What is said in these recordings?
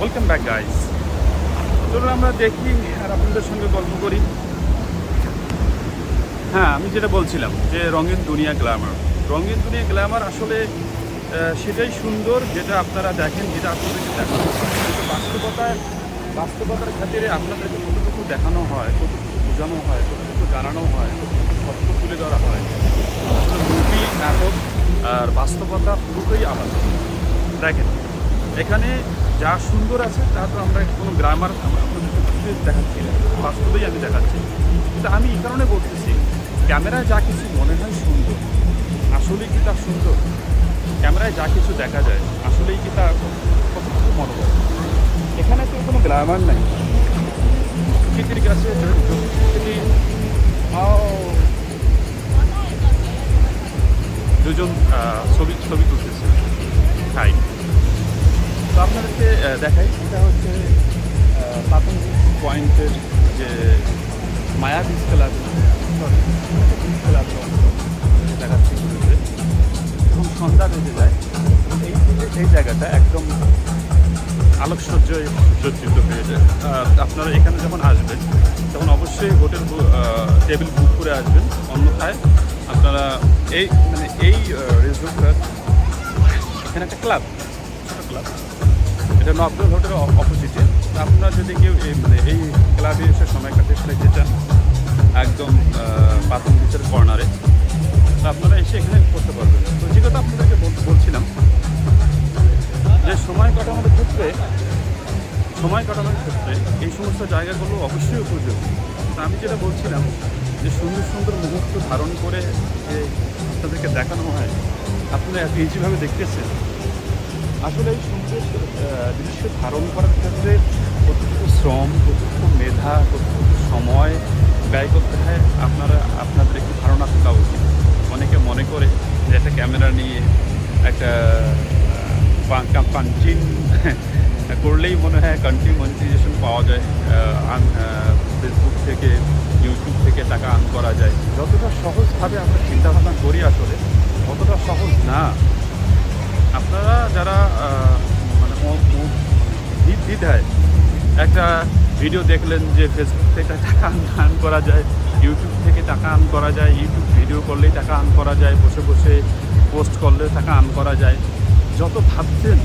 Welcome back guys. চলুন আমরা দেখি আর আপনাদের সঙ্গে গল্প করি। হ্যাঁ, আমি যেটা বলছিলাম যে রঙিন দুনিয়া গ্ল্যামার আসলে সেটাই সুন্দর যেটা আপনারা দেখেন, যেটা আপনাদেরকে দেখানো হয়। কিন্তু বাস্তবতার খাতিরে আপনাদেরকে কতটুকু দেখানো হয়, কতটুকু বোঝানো হয়, কতটুকু জানানো হয়, কতটুকু সত্য তুলে ধরা হয়, আসলে মুভি, নাটক আর বাস্তবতা পুরোটাই আলাদা। দেখেন, এখানে যা সুন্দর আছে তা তো আমরা কোনো গ্রামার আপনাদেরকে দেখাচ্ছি না, বাস্তবেই আমি দেখাচ্ছি। কিন্তু আমি এই কারণে বলতেছি, ক্যামেরায় যা কিছু মনে হয় সুন্দর, আসলেই কি তা সুন্দর? ক্যামেরায় যা কিছু দেখা যায় আসলেই কি তা কতটুকু মনোবল? এখানে তো কোনো গ্ল্যামার নাই। প্রকৃতির কাছে প্রকৃতি দুজন ছবি তুলতেছে। হাই, তো আপনাদেরকে দেখাই, এটা হচ্ছে পাতন পয়েন্টের যে মায়া বিচ ক্লাব, দেখাচ্ছি ঘুরে। যখন সন্ধ্যা বেজে যায় এই জায়গাটা একদম আলোকসজ্জায় সজ্জিত হয়ে যায়। আপনারা এখানে যখন আসবেন তখন অবশ্যই হোটেল টেবিল বুক করে আসবেন, অন্যথায় আপনারা এই রিসোর্টটা, এখানে একটা ক্লাব, ছোটো ক্লাব, এটা নবদল হোটেলের অপোজিটে। আপনারা যদি কেউ এই ক্লাবে এসে সময় কাটাতে চান, একদম পাতন বিচের কর্নারে, তো আপনারা এসে এখানে করতে পারবেন। তো যে কথা আপনাদেরকে বলছিলাম যে সময় কাটানোর ক্ষেত্রে এই সমস্ত জায়গাগুলো অবশ্যই উপযোগী। তো আমি যেটা বলছিলাম যে সুন্দর সুন্দর মুহূর্ত ধারণ করে যে আপনাদেরকে দেখানো হয়, আপনারা এত ইজিভাবে দেখতেছেন। আসলে এই সুন্দর দৃশ্য ধারণ করার ক্ষেত্রে কতটুকু শ্রম, কতটুকু মেধা, কতটুকু সময় ব্যয় করতে হয় আপনাদের একটু ধারণা থাকা উচিত। অনেকে মনে করে যে একটা ক্যামেরা নিয়ে একটা পাঞ্চিং করলেই মনে হয় কান্ট্রি মনিটাইজেশন পাওয়া যায়, ফেসবুক থেকে, ইউটিউব থেকে টাকা আর্ন করা যায়। যতটা সহজভাবে আমরা চিন্তাভাবনা করি আসলে অতটা সহজ না। আপনারা যারা দ্বিধায় একটা ভিডিও দেখলেন যে ফেসবুক থেকে টাকা আর্ন করা যায়, ইউটিউব থেকে টাকা আর্ন করা যায়, ইউটিউব ভিডিও করলেই টাকা আর্ন করা যায়, বসে বসে পোস্ট করলে টাকা আর্ন করা যায়, যত ভাবছেন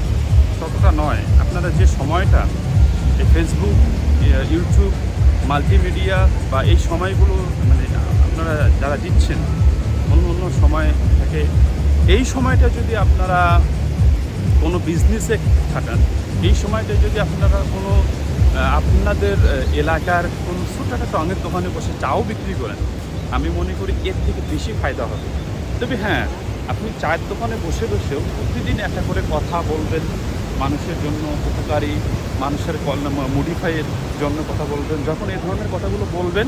ততটা নয়। আপনারা যে সময়টা এই ফেসবুক, ইউটিউব, মাল্টিমিডিয়া বা এই সময়গুলো আপনারা যারা দিচ্ছেন অন্য সময় থেকে, এই সময়টা যদি আপনারা কোনো বিজনেসে খাটান, এই সময়টা যদি আপনারা কোনো আপনাদের এলাকার কোনো ছোটো একটা টঙের দোকানে বসে চাও বিক্রি করেন, আমি মনে করি এর থেকে বেশি ফায়দা হবে। তবে হ্যাঁ, আপনি চায়ের দোকানে বসে বসেও প্রতিদিন একটা করে কথা বলবেন, মানুষের জন্য উপকারী, মানুষের মডিফাইয়ের জন্য কথা বলবেন। যখন এই ধরনের কথাগুলো বলবেন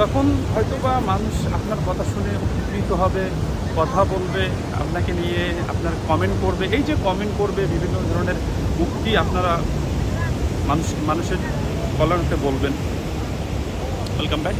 তখন হয়তোবা মানুষ আপনার কথা শুনে উপকৃত হবে, কথা বলবে, আপনাকে নিয়ে আপনার কমেন্ট করবে। এই যে কমেন্ট করবে, বিভিন্ন ধরনের উক্তি আপনারা মানুষের কল্যাণে বলবেন। Welcome back.